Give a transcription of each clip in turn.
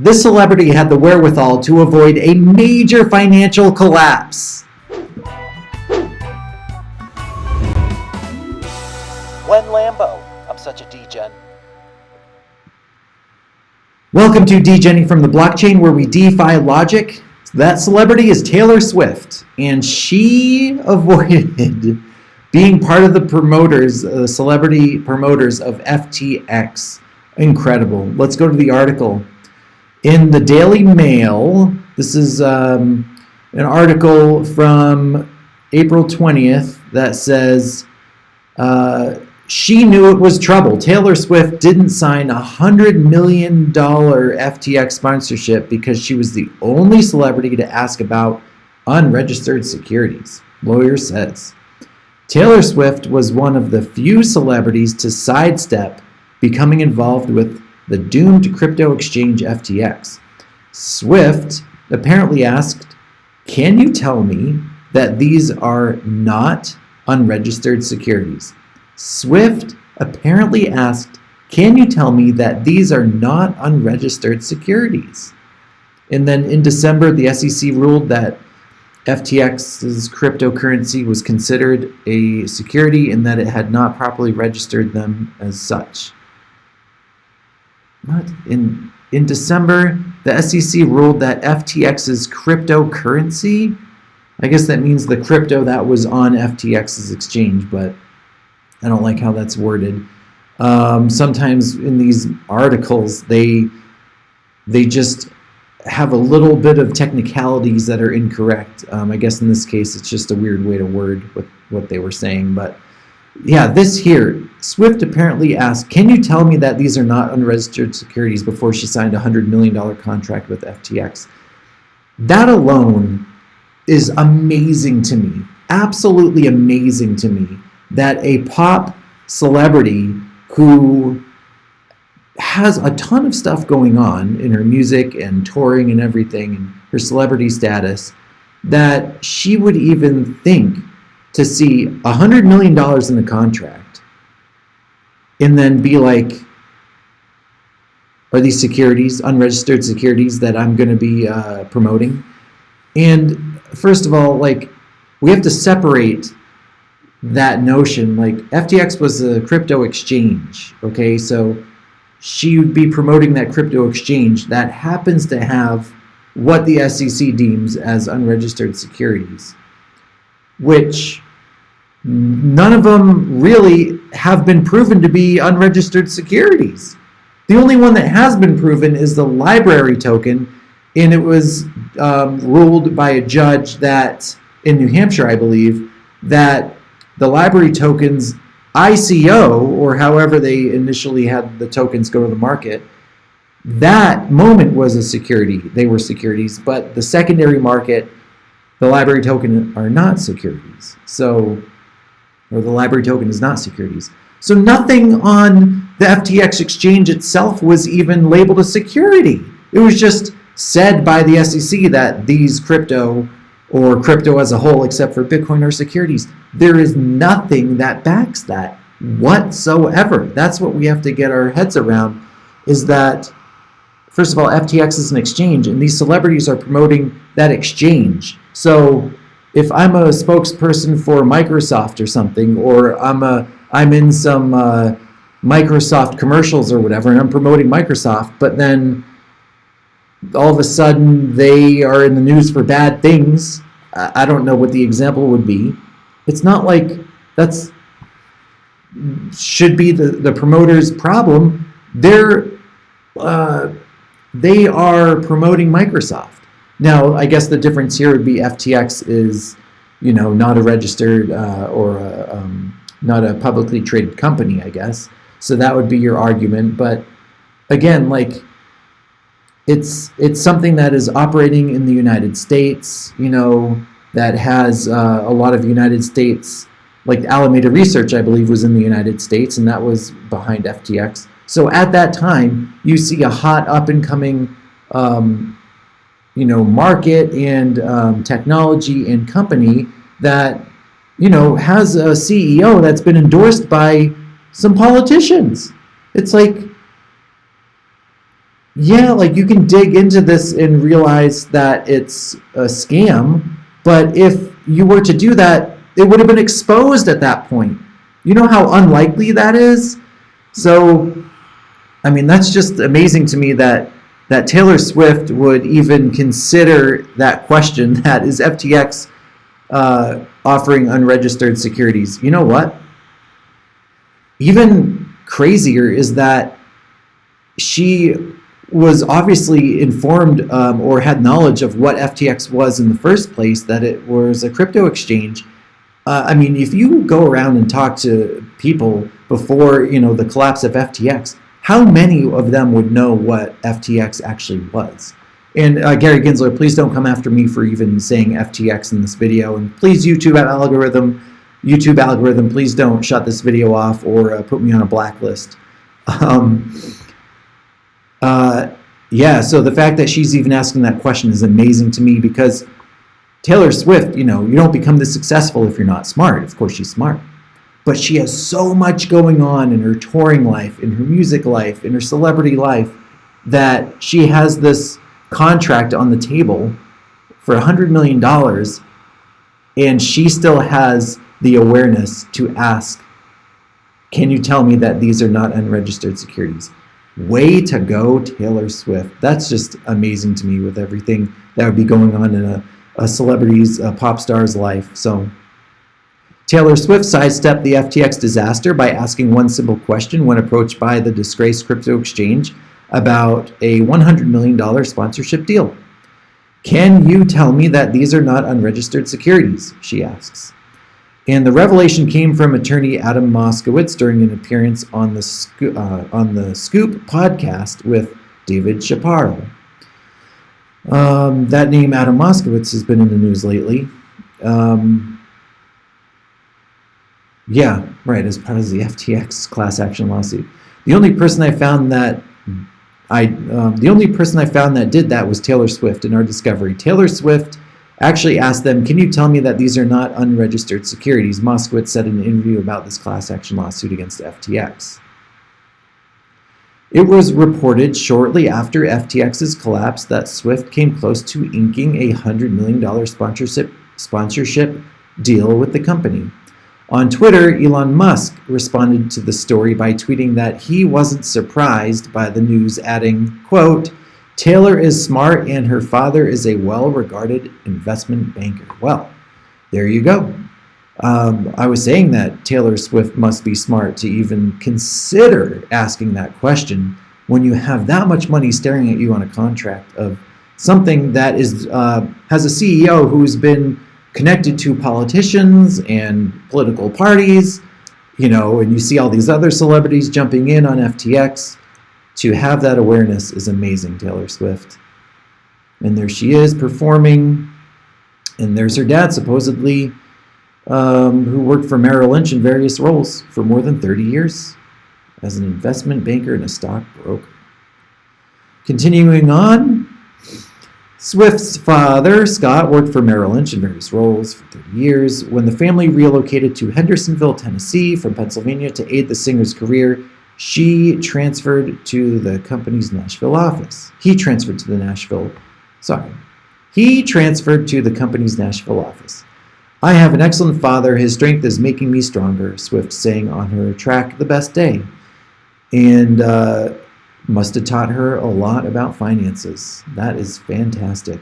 This celebrity had the wherewithal to avoid a major financial collapse. When Lambo, I'm such a degen. Welcome to Degenny from the blockchain, where we defy logic. That celebrity is Taylor Swift, and she avoided being part of the promoters, celebrity promoters of FTX. Incredible. Let's go to the article. In the Daily Mail, this is an article from April 20th that says, she knew it was trouble. Taylor Swift didn't sign a $100 million FTX sponsorship because she was the only celebrity to ask about unregistered securities, lawyer says. Taylor Swift was one of the few celebrities to sidestep becoming involved with the doomed crypto exchange FTX. Swift apparently asked, "Can you tell me that these are not unregistered securities?" Swift apparently asked, "Can you tell me that these are not unregistered securities?" And then in December, the SEC ruled that FTX's cryptocurrency was considered a security and that it had not properly registered them as such. What? In December, the SEC ruled that FTX's cryptocurrency, I guess that means the crypto that was on FTX's exchange, but I don't like how that's worded. Sometimes in these articles, they just have a little bit of technicalities that are incorrect. I guess in this case, it's just a weird way to word what they were saying. But yeah, this here, Swift apparently asked, "Can you tell me that these are not unregistered securities?" before she signed a $100 million contract with FTX. That alone is amazing to me. Absolutely amazing to me. That a pop celebrity who has a ton of stuff going on in her music and touring and everything and her celebrity status, that she would even think to see $100 million in the contract and then be like, are these securities, unregistered securities that I'm going to be promoting? And first of all, like, we have to separate that notion. Like, FTX was a crypto exchange, okay? So she would be promoting that crypto exchange that happens to have what the SEC deems as unregistered securities, which none of them really have been proven to be unregistered securities. The only one that has been proven is the library token, and it was ruled by a judge that in New Hampshire, I believe, that the library tokens ICO, or however they initially had the tokens go to the market, that moment was a security. They were securities, but the secondary market, the library token are not securities. So, or the library token is not securities. So nothing on the FTX exchange itself was even labeled a security. It was just said by the SEC that these crypto, or crypto as a whole except for Bitcoin, are securities. There is nothing that backs that whatsoever. That's what we have to get our heads around, is that, first of all, FTX is an exchange, and these celebrities are promoting that exchange. So if I'm a spokesperson for Microsoft or something, or I'm in some Microsoft commercials or whatever, and I'm promoting Microsoft, but then all of a sudden they are in the news for bad things, I don't know what the example would be. It's not like that's should be the promoter's problem. They are promoting Microsoft. Now, I guess the difference here would be FTX is, not a registered or not a publicly traded company, I guess. So that would be your argument. But again, like, it's something that is operating in the United States, that has a lot of United States, like Alameda Research, I believe, was in the United States, and that was behind FTX. So at that time, you see a hot up-and-coming, market and technology and company that, has a CEO that's been endorsed by some politicians. It's like, yeah, like you can dig into this and realize that it's a scam, but if you were to do that, it would have been exposed at that point. You know how unlikely that is? So, I mean, that's just amazing to me that Taylor Swift would even consider that question, that is FTX offering unregistered securities. You know what? Even crazier is that she was obviously informed or had knowledge of what FTX was in the first place, that it was a crypto exchange. I mean, if you go around and talk to people before, the collapse of FTX, how many of them would know what FTX actually was? And Gary Gensler, please don't come after me for even saying FTX in this video. And please, YouTube algorithm, please don't shut this video off or put me on a blacklist. Yeah, so the fact that she's even asking that question is amazing to me, because Taylor Swift, you don't become this successful if you're not smart. Of course, she's smart. But she has so much going on in her touring life, in her music life, in her celebrity life, that she has this contract on the table for $100 million, and she still has the awareness to ask, can you tell me that these are not unregistered securities? Way to go, Taylor Swift. That's just amazing to me, with everything that would be going on in a celebrity's, a pop star's life. So Taylor Swift sidestepped the FTX disaster by asking one simple question when approached by the disgraced crypto exchange about a $100 million sponsorship deal. Can you tell me that these are not unregistered securities? She asks. And the revelation came from attorney Adam Moskowitz during an appearance on the Scoop podcast with David Chappelle. That name, Adam Moskowitz, has been in the news lately. Yeah, right, as part of the FTX class action lawsuit. The only person I found that did that was Taylor Swift in our discovery. Taylor Swift actually asked them, can you tell me that these are not unregistered securities? Moskowitz said in an interview about this class action lawsuit against FTX. It was reported shortly after FTX's collapse that Swift came close to inking a $100 million sponsorship deal with the company. On Twitter, Elon Musk responded to the story by tweeting that he wasn't surprised by the news, adding, quote, Taylor is smart and her father is a well-regarded investment banker. Well, there you go. I was saying that Taylor Swift must be smart to even consider asking that question when you have that much money staring at you on a contract of something that is has a CEO who's been connected to politicians and political parties, and you see all these other celebrities jumping in on FTX. To have that awareness is amazing, Taylor Swift. And there she is performing, and there's her dad, supposedly, who worked for Merrill Lynch in various roles for more than 30 years as an investment banker and a stockbroker. Continuing on, Swift's father, Scott, worked for Merrill Lynch in various roles for 30 years. When the family relocated to Hendersonville, Tennessee from Pennsylvania to aid the singer's career, he transferred to the company's Nashville office. He transferred to the company's Nashville office. I have an excellent father. His strength is making me stronger, Swift sang on her track The Best Day. And must have taught her a lot about finances. That is fantastic.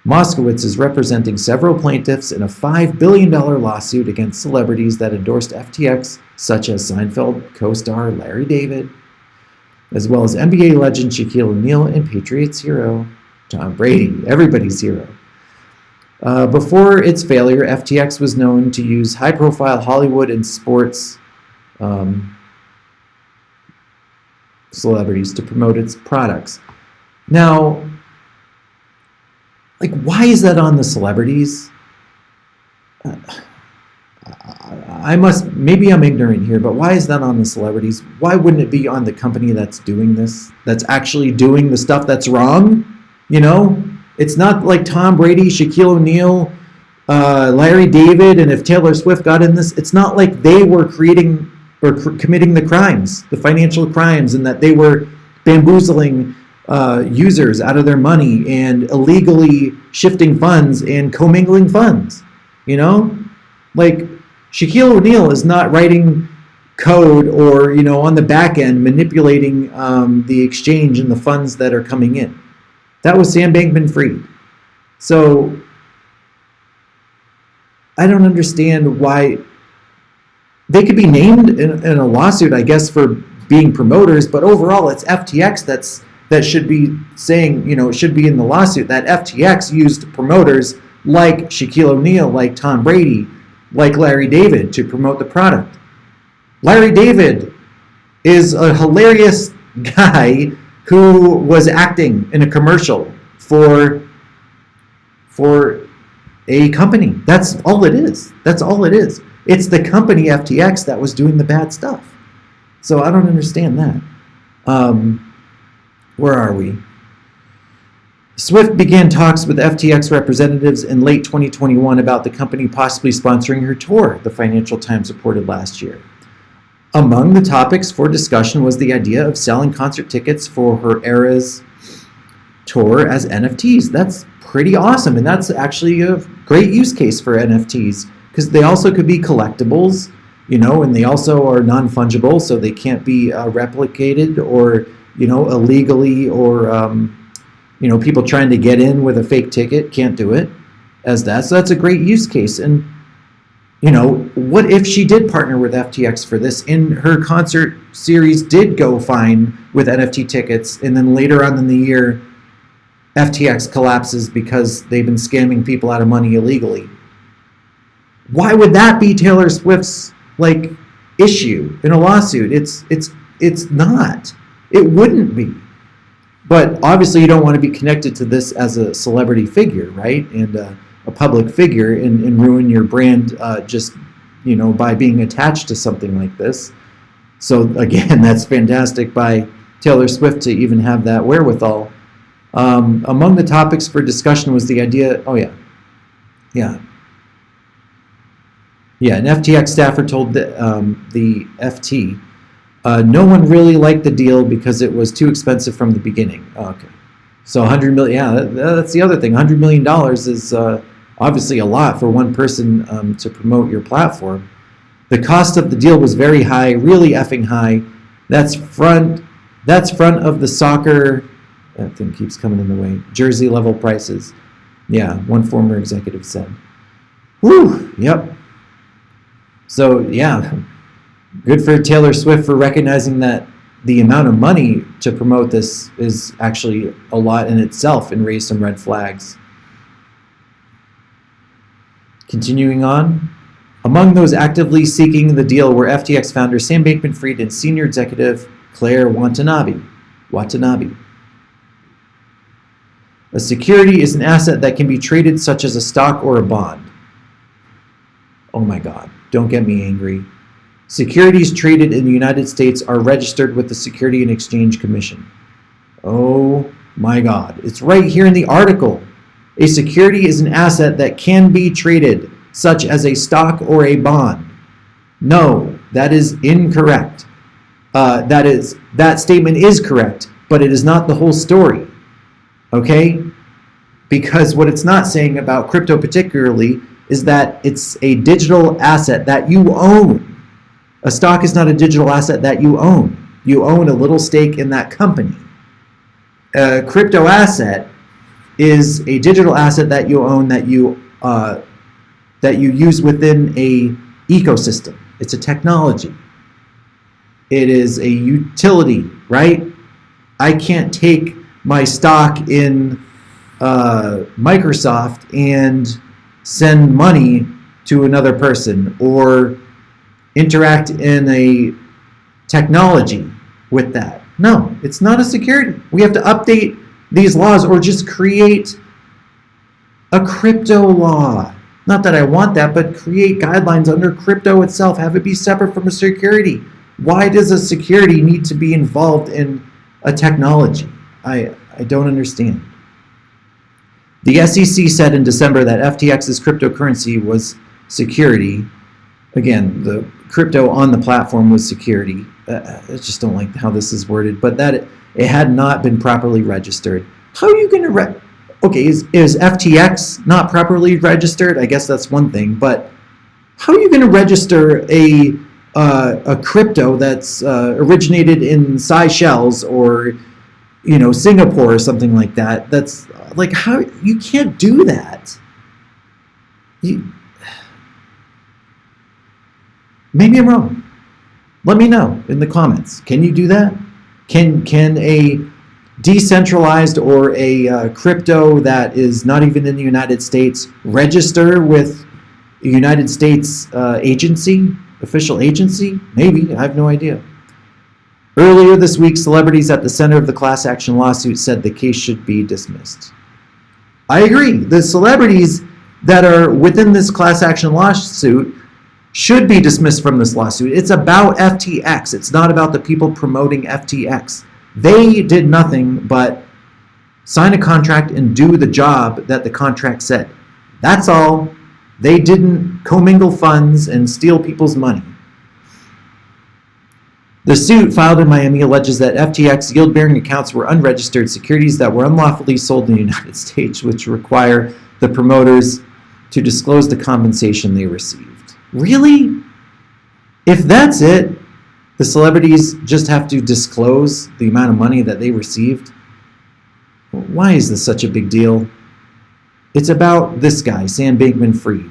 Moskowitz is representing several plaintiffs in a $5 billion lawsuit against celebrities that endorsed FTX, such as Seinfeld co-star Larry David, as well as NBA legend Shaquille O'Neal and Patriots hero Tom Brady, everybody's hero. Before its failure, FTX was known to use high-profile Hollywood and sports celebrities to promote its products. Now, why is that on the celebrities? Maybe I'm ignorant here, but why is that on the celebrities? Why wouldn't it be on the company that's doing this, that's actually doing the stuff that's wrong? It's not like Tom Brady, Shaquille O'Neal, Larry David, and if Taylor Swift got in this, it's not like they were creating or committing the crimes, the financial crimes, and that they were bamboozling users out of their money and illegally shifting funds and commingling funds. You know, like Shaquille O'Neal is not writing code or, you know, on the back end manipulating the exchange and the funds that are coming in. That was Sam Bankman-Fried. So I don't understand why they could be named in a lawsuit, I guess, for being promoters, but overall it's FTX that should be saying, you know, it should be in the lawsuit that FTX used promoters like Shaquille O'Neal, like Tom Brady, like Larry David to promote the product. Larry David is a hilarious guy who was acting in a commercial for a company. That's all it is. That's all it is. It's the company FTX that was doing the bad stuff. So I don't understand that. Where are we? Swift began talks with FTX representatives in late 2021 about the company possibly sponsoring her tour, the Financial Times reported last year. Among the topics for discussion was the idea of selling concert tickets for her Eras tour as NFTs. That's pretty awesome, and that's actually a great use case for NFTs because they also could be collectibles, you know, and they also are non-fungible, so they can't be replicated or, you know, illegally or, you know, people trying to get in with a fake ticket can't do it as that. So that's a great use case. And, you know, what if she did partner with FTX for this and her concert series did go fine with NFT tickets, and then later on in the year, FTX collapses because they've been scamming people out of money illegally? Why would that be Taylor Swift's like issue in a lawsuit? It's not. It wouldn't be. But obviously, you don't want to be connected to this as a celebrity figure, right? And a public figure, and ruin your brand just, you know, by being attached to something like this. So again, that's fantastic by Taylor Swift to even have that wherewithal. Among the topics for discussion was the idea. Oh yeah. An FTX staffer told the FT. No one really liked the deal because it was too expensive from the beginning. Oh, okay. So $100 million, yeah, that's the other thing. $100 million is obviously a lot for one person to promote your platform. The cost of the deal was very high, really effing high. That's front of the soccer, that thing keeps coming in the way, jersey level prices. Yeah, one former executive said. Whew, yep. So yeah, good for Taylor Swift for recognizing that the amount of money to promote this is actually a lot in itself and raise some red flags. Continuing on, among those actively seeking the deal were FTX founder Sam Bankman-Fried and senior executive Claire Watanabe. A security is an asset that can be traded such as a stock or a bond. Oh my God, don't get me angry. Securities traded in the United States are registered with the Securities and Exchange Commission. Oh my God, it's right here in the article. A security is an asset that can be traded, such as a stock or a bond. No, that is incorrect. That statement is correct, but it is not the whole story. Okay? Because what it's not saying about crypto particularly is that it's a digital asset that you own. A stock is not a digital asset that you own. You own a little stake in that company. A crypto asset is a digital asset that you own that you use within a ecosystem. It's a technology. It is a utility, right? I can't take my stock in Microsoft and send money to another person or interact in a technology with that. No, it's not a security. We have to update these laws or just create a crypto law. Not that I want that, but create guidelines under crypto itself. Have it be separate from a security. Why does a security need to be involved in a technology? I don't understand. The SEC said in December that FTX's cryptocurrency was security. again, the crypto on the platform was security. I just don't like how this is worded, but that it had not been properly registered. How are you going to okay, is FTX not properly registered? I guess that's one thing, but how are you going to register a crypto that's originated in Seychelles or Singapore or something like that? That's like, how you can't do that. Maybe I'm wrong. Let me know in the comments. Can you do that? Can a decentralized or a crypto that is not even in the United States register with a United States agency, official agency? Maybe. I have no idea. Earlier this week, celebrities at the center of the class action lawsuit said the case should be dismissed. I agree. The celebrities that are within this class action lawsuit should be dismissed from this lawsuit. It's about FTX. It's not about the people promoting FTX. They did nothing but sign a contract and do the job that the contract said. That's all. They didn't commingle funds and steal people's money. The suit filed in Miami alleges that FTX yield-bearing accounts were unregistered securities that were unlawfully sold in the United States, which require the promoters to disclose the compensation they received. Really? If that's it, the celebrities just have to disclose the amount of money that they received? Why is this such a big deal? It's about this guy, Sam Bankman-Fried.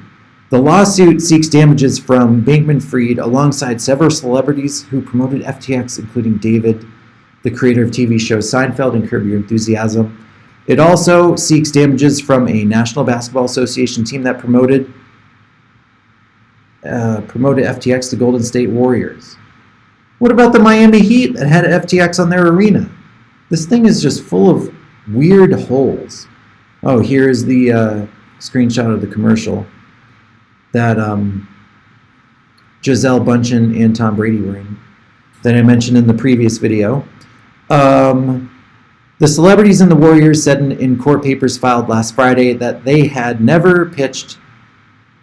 The lawsuit seeks damages from Bankman-Fried alongside several celebrities who promoted FTX, including David, the creator of TV shows Seinfeld and Curb Your Enthusiasm. It also seeks damages from a National Basketball Association team that promoted FTX, the Golden State Warriors. What about the Miami Heat that had FTX on their arena? This thing is just full of weird holes. Oh, here's the screenshot of the commercial that Gisele Bündchen and Tom Brady were in that I mentioned in the previous video. The celebrities and the Warriors said in court papers filed last Friday that they had never pitched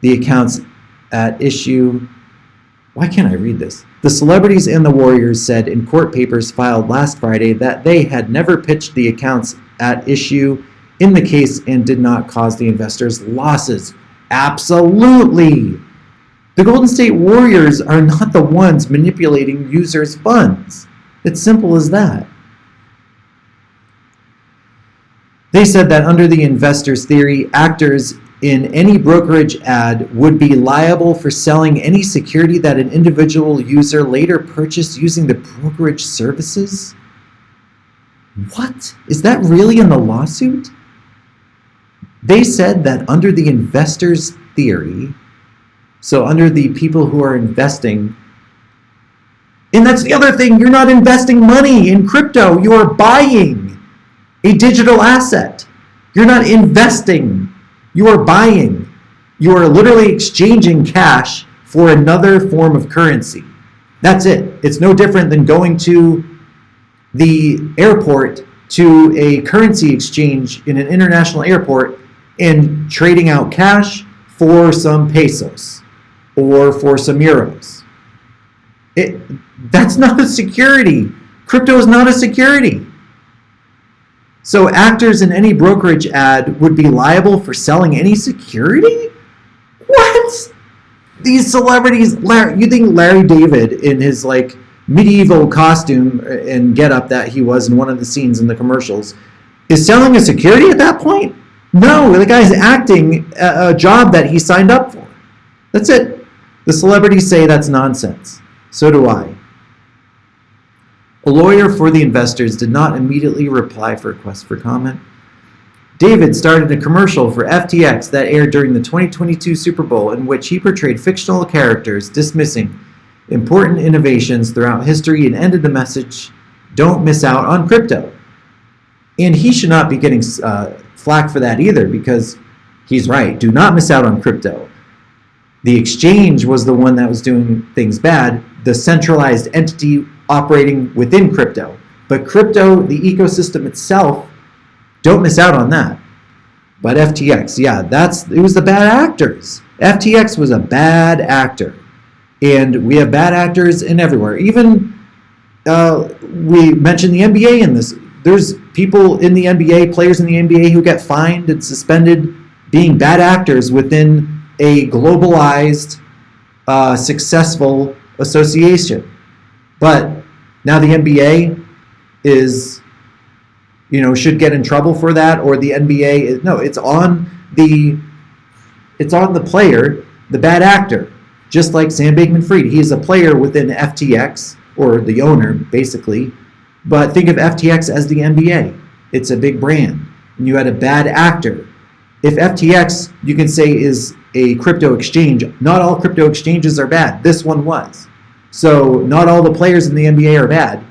the accounts at issue. Why can't I read this? The celebrities and the Warriors said in court papers filed last Friday that they had never pitched the accounts at issue in the case and did not cause the investors losses. Absolutely! The Golden State Warriors are not the ones manipulating users' funds. It's simple as that. They said that under the investors' theory, actors in any brokerage ad would be liable for selling any security that an individual user later purchased using the brokerage services? What? Is that really in the lawsuit? They said that under the investors' theory, so under the people who are investing, and that's the other thing, you're not investing money in crypto, you are buying a digital asset. You're not investing, you are buying. You are literally exchanging cash for another form of currency. That's it. It's no different than going to the airport to a currency exchange in an international airport and trading out cash for some pesos or for some euros. That's not a security. Crypto is not a security. So actors in any brokerage ad would be liable for selling any security? What? These celebrities, you think Larry David in his medieval costume and getup that he was in one of the scenes in the commercials is selling a security at that point? No, the guy's acting a job that he signed up for. That's it. The celebrities say that's nonsense. So do I. A lawyer for the investors did not immediately reply for requests for comment. David started a commercial for FTX that aired during the 2022 Super Bowl in which he portrayed fictional characters dismissing important innovations throughout history and ended the message, "Don't miss out on crypto." And he should not be getting flack for that either, because he's right. Do not miss out on crypto. The exchange was the one that was doing things bad, the centralized entity operating within crypto. But crypto, the ecosystem itself, don't miss out on that. But FTX, yeah, it was the bad actors. FTX was a bad actor. And we have bad actors in everywhere. Even we mentioned the NBA in this. There's people in the NBA, players in the NBA who get fined and suspended being bad actors within a globalized, successful association. But now the NBA is, should get in trouble for that, or the NBA is, no, it's on the player, the bad actor. Just like Sam Bankman-Fried, he is a player within FTX, or the owner, basically. But think of FTX as the NBA. It's a big brand. And you had a bad actor. If FTX, you can say, is a crypto exchange, not all crypto exchanges are bad. This one was. So not all the players in the NBA are bad.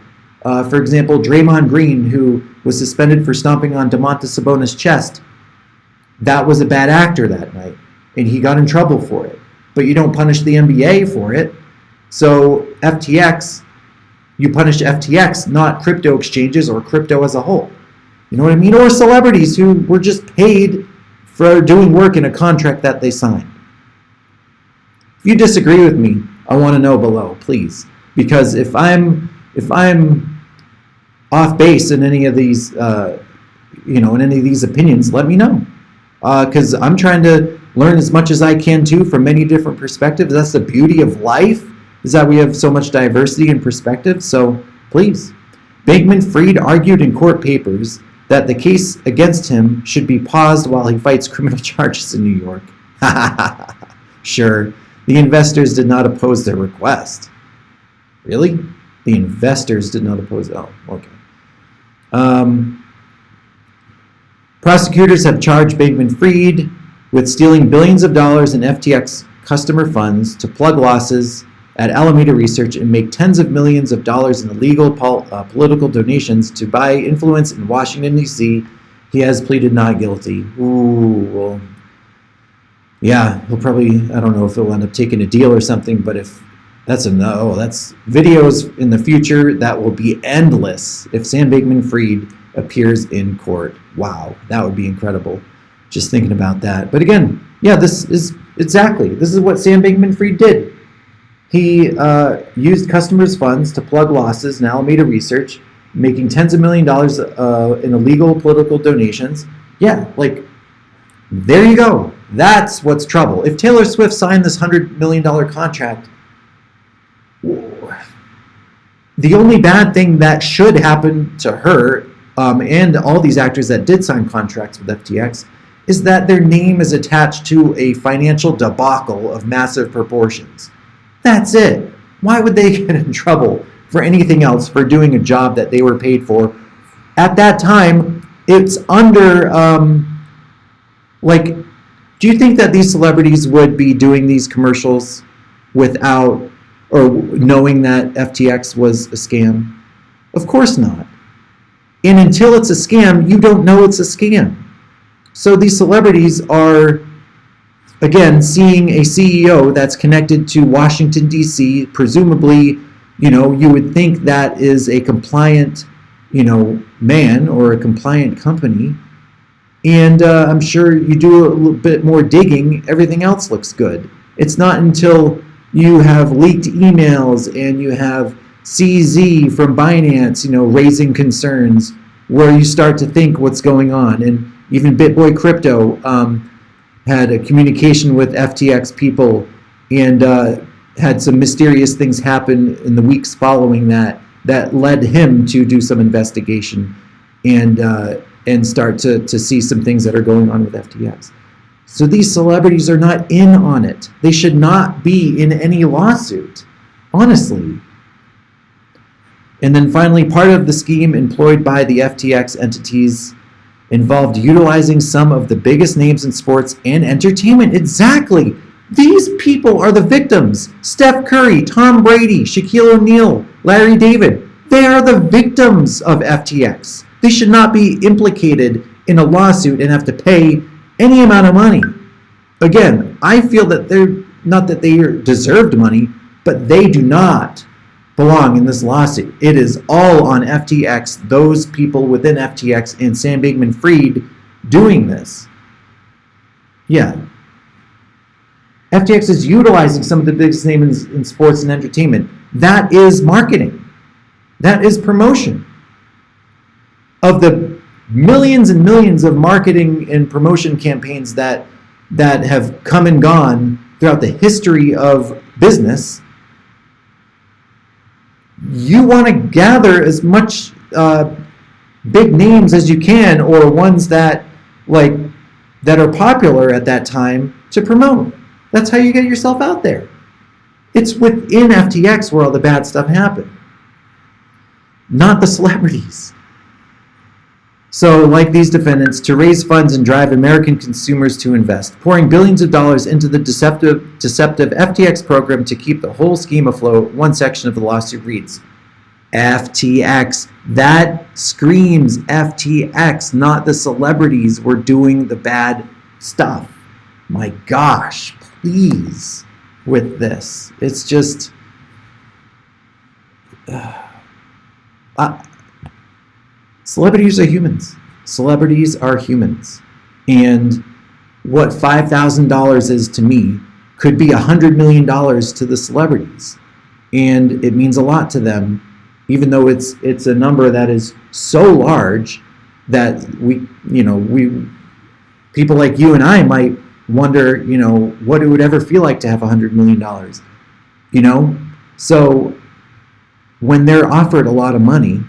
For example, Draymond Green, who was suspended for stomping on Domantas Sabonis' chest, that was a bad actor that night. And he got in trouble for it. But you don't punish the NBA for it. So FTX, you punish FTX, not crypto exchanges or crypto as a whole. You know what I mean? Or celebrities who were just paid for doing work in a contract that they signed. If you disagree with me, I want to know below, please. Because if I'm off base in any of these, in any of these opinions, let me know. Because I'm trying to learn as much as I can too from many different perspectives. That's the beauty of life, is that we have so much diversity in perspective. So please. Bankman-Fried argued in court papers that the case against him should be paused while he fights criminal charges in New York. Sure, the investors did not oppose their request. Really? The investors did not oppose it. Oh, okay. Prosecutors have charged Bankman-Fried with stealing billions of dollars in FTX customer funds to plug losses at Alameda Research and make tens of millions of dollars in illegal political donations to buy influence in Washington, D.C. He has pleaded not guilty. Ooh, well, yeah, he'll probably, I don't know if he'll end up taking a deal or something, but if that's a no, that's videos in the future that will be endless if Sam Bankman-Fried appears in court. Wow, that would be incredible. Just thinking about that. But again, yeah, this is what Sam Bankman-Fried did. He used customers' funds to plug losses in Alameda Research, making tens of millions of dollars in illegal political donations. Yeah, like, there you go. That's what's trouble. If Taylor Swift signed this $100 million contract, the only bad thing that should happen to her and all these actors that did sign contracts with FTX is that their name is attached to a financial debacle of massive proportions. That's it. Why would they get in trouble for anything else for doing a job that they were paid for? At that time, it's under, do you think that these celebrities would be doing these commercials without or knowing that FTX was a scam? Of course not. And until it's a scam, you don't know it's a scam. So these celebrities are, again, seeing a CEO that's connected to Washington, D.C., presumably, you would think that is a compliant, man or a compliant company. And I'm sure you do a little bit more digging, everything else looks good. It's not until you have leaked emails and you have CZ from Binance, raising concerns where you start to think what's going on. And even BitBoy Crypto had a communication with FTX people and had some mysterious things happen in the weeks following that led him to do some investigation and start to see some things that are going on with FTX. So these celebrities are not in on it. They should not be in any lawsuit, honestly. And then finally, part of the scheme employed by the FTX entities involved utilizing some of the biggest names in sports and entertainment. Exactly. These people are the victims. Steph Curry, Tom Brady, Shaquille O'Neal, Larry David. They are the victims of FTX. They should not be implicated in a lawsuit and have to pay any amount of money. Again, I feel that they're not that they deserved money, but they do not belong in this lawsuit. It is all on FTX, those people within FTX and Sam Bankman-Fried doing this. Yeah. FTX is utilizing some of the biggest names in sports and entertainment. That is marketing. That is promotion. Of the millions and millions of marketing and promotion campaigns that have come and gone throughout the history of business, you want to gather as much big names as you can, or ones that are popular at that time, to promote. That's how you get yourself out there. It's within FTX where all the bad stuff happened, not the celebrities. So, like these defendants, to raise funds and drive American consumers to invest, pouring billions of dollars into the deceptive FTX program to keep the whole scheme afloat, one section of the lawsuit reads. FTX. That screams FTX, not the celebrities were doing the bad stuff. My gosh, please, with this. It's just... celebrities are humans. Celebrities are humans. And what $5,000 is to me could be $100 million to the celebrities. And it means a lot to them, even though it's a number that is so large that people like you and I might wonder, what it would ever feel like to have $100 million. So when they're offered a lot of money,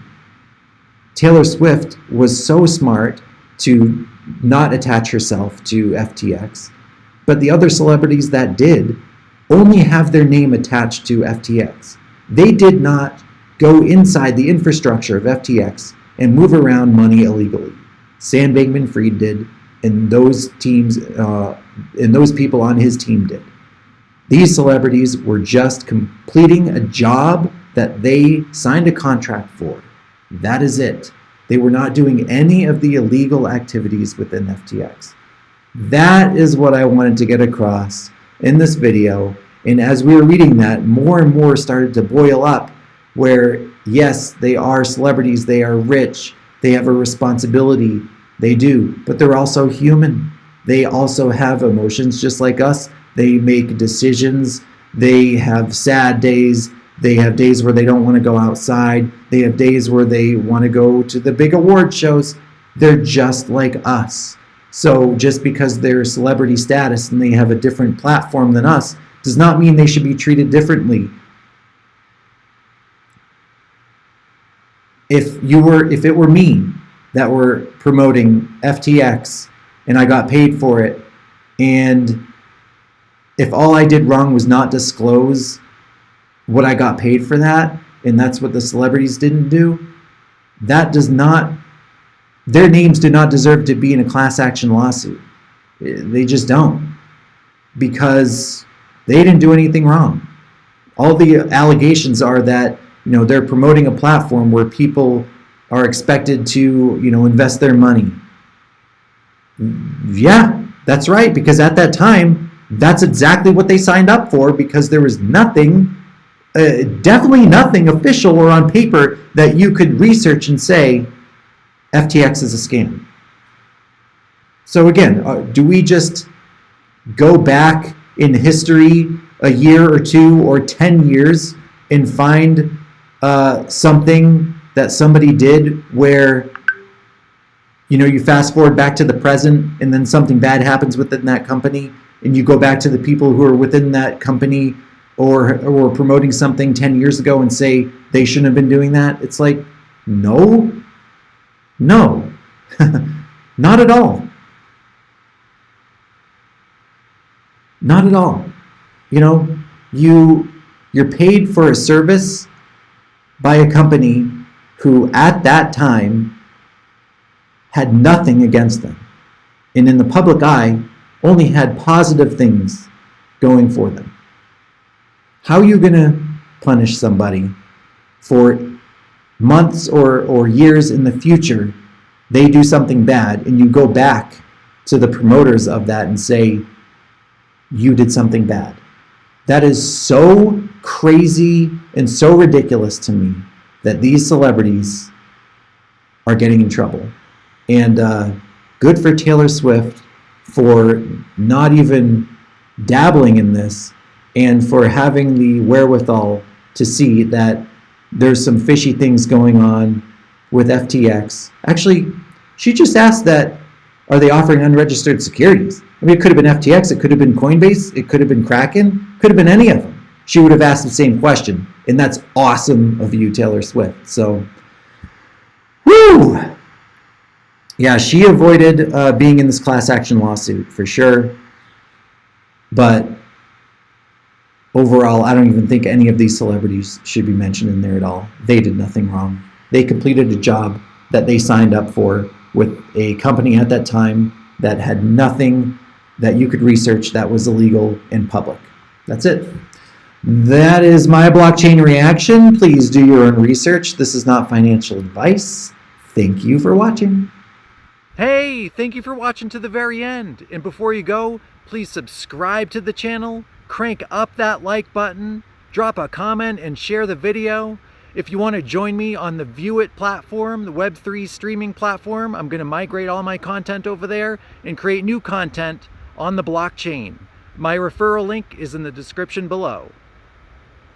Taylor Swift was so smart to not attach herself to FTX, but the other celebrities that did only have their name attached to FTX. They did not go inside the infrastructure of FTX and move around money illegally. Sam Bankman-Fried did, and those teams, and those people on his team did. These celebrities were just completing a job that they signed a contract for. That is it. They were not doing any of the illegal activities within FTX. That is what I wanted to get across in this video. And as we were reading that, more and more started to boil up where, yes, they are celebrities, they are rich, they have a responsibility, they do, but they're also human. They also have emotions just like us. They make decisions. They have sad days. They have days where they don't want to go outside. They have days where they want to go to the big award shows. They're just like us. So just because they're celebrity status and they have a different platform than us does not mean they should be treated differently. If it were me that were promoting FTX and I got paid for it, and if all I did wrong was not disclose what I got paid for that, and that's what the celebrities didn't do, that does not, their names do not deserve to be in a class action lawsuit. They just don't, because they didn't do anything wrong. All the allegations are that, they're promoting a platform where people are expected to, invest their money. Yeah, that's right, because at that time, that's exactly what they signed up for, because there was nothing, definitely nothing official or on paper that you could research and say FTX is a scam. So again, do we just go back in history a year or 2 or 10 years and find something that somebody did where, you fast forward back to the present and then something bad happens within that company and you go back to the people who are within that company or promoting something 10 years ago and say they shouldn't have been doing that? It's like, no, not at all. Not at all. You're paid for a service by a company who at that time had nothing against them, and in the public eye only had positive things going for them. How are you going to punish somebody for months or years in the future they do something bad and you go back to the promoters of that and say you did something bad? That is so crazy and so ridiculous to me that these celebrities are getting in trouble. And good for Taylor Swift for not even dabbling in this and for having the wherewithal to see that there's some fishy things going on with FTX. Actually, she just asked that, are they offering unregistered securities? I mean, it could have been FTX, it could have been Coinbase, it could have been Kraken, could have been any of them. She would have asked the same question, and that's awesome of you, Taylor Swift. So, whoo! Yeah, she avoided being in this class action lawsuit for sure. But overall, I don't even think any of these celebrities should be mentioned in there at all. They did nothing wrong. They completed a job that they signed up for with a company at that time that had nothing that you could research that was illegal in public. That's it. That is my blockchain reaction. Please do your own research. This is not financial advice. Thank you for watching. Hey, thank you for watching to the very end. And before you go, please subscribe to the channel, crank up that like button, drop a comment and share the video. If you want to join me on the VEUIT platform, the Web3 streaming platform, I'm going to migrate all my content over there and create new content on the blockchain. My referral link is in the description below.